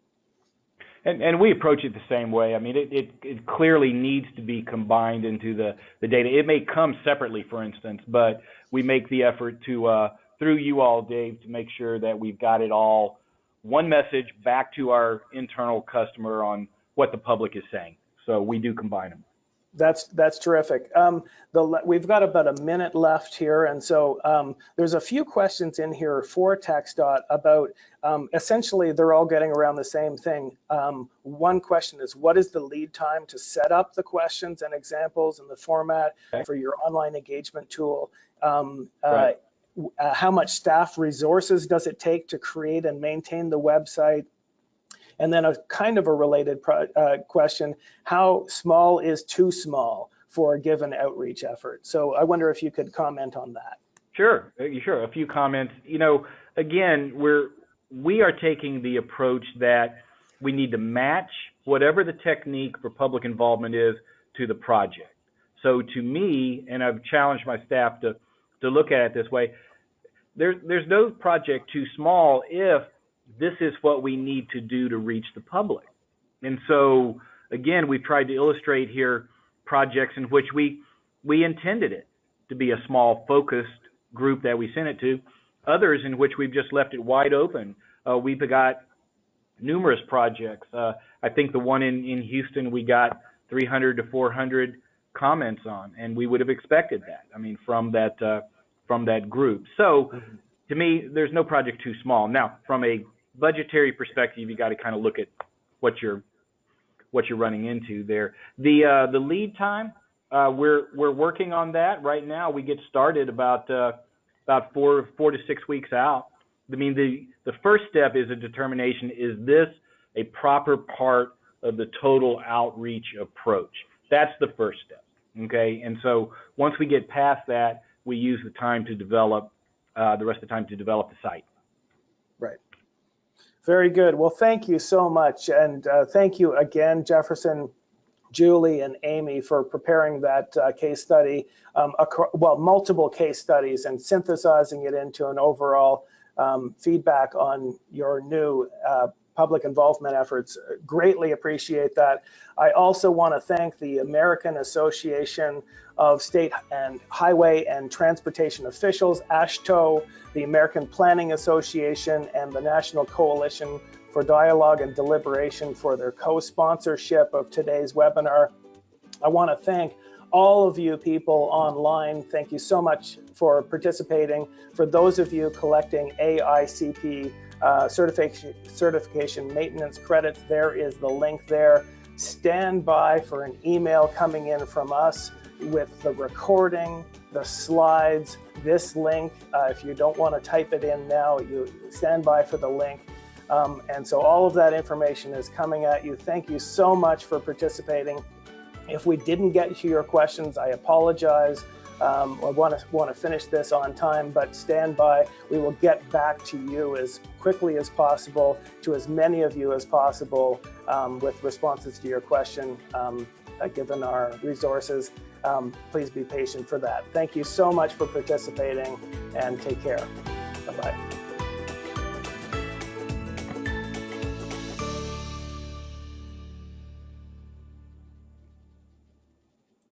And we approach it the same way. I mean, it clearly needs to be combined into the data. It may come separately, for instance, but we make the effort to, through you all, Dave, to make sure that we've got it all one message back to our internal customer on what the public is saying. So we do combine them. That's terrific. We've got about a minute left here, and so there's a few questions in here for TxDOT about essentially they're all getting around the same thing. One question is, what is the lead time to set up the questions and examples and the format for your online engagement tool? Right. How much staff resources does it take to create and maintain the website? And then a kind of a related question: how small is too small for a given outreach effort? So I wonder if you could comment on that. Sure. A few comments. Again, we are taking the approach that we need to match whatever the technique for public involvement is to the project. So to me, and I've challenged my staff to look at it this way, there's no project too small if this is what we need to do to reach the public. And so, again, we've tried to illustrate here projects in which we intended it to be a small, focused group that we sent it to. Others in which we've just left it wide open. We've got numerous projects. I think the one in Houston, we got 300 to 400 comments on, and we would have expected that, from that group. So, to me, there's no project too small. Now, from a budgetary perspective, you got to kind of look at what you're running into there. The lead time, We're working on that right now. We get started about 4 to 6 weeks out. I mean, the first step is a determination: is this a proper part of the total outreach approach? That's the first step. Okay, and so once we get past that, we use the time to develop the rest of the time to develop the site. Right. Very good. Well, thank you so much, and thank you again, Jefferson, Julie, and Amy, for preparing that case study, multiple case studies, and synthesizing it into an overall feedback on your new public involvement efforts. Greatly appreciate that. I also want to thank the American Association of State and Highway and Transportation Officials, AASHTO, the American Planning Association, and the National Coalition for Dialogue and Deliberation for their co-sponsorship of today's webinar. I want to thank all of you people online. Thank you so much for participating. For those of you collecting AICP certification maintenance credits, there is the link there. Stand by for an email coming in from us with the recording, the slides, this link. If you don't want to type it in now, you stand by for the link. And so all of that information is coming at you. Thank you so much for participating. If we didn't get to your questions, I apologize. I want to finish this on time, but stand by. We will get back to you as quickly as possible, to as many of you as possible, with responses to your question, given our resources. Please be patient for that. Thank you so much for participating, and take care. Bye-bye.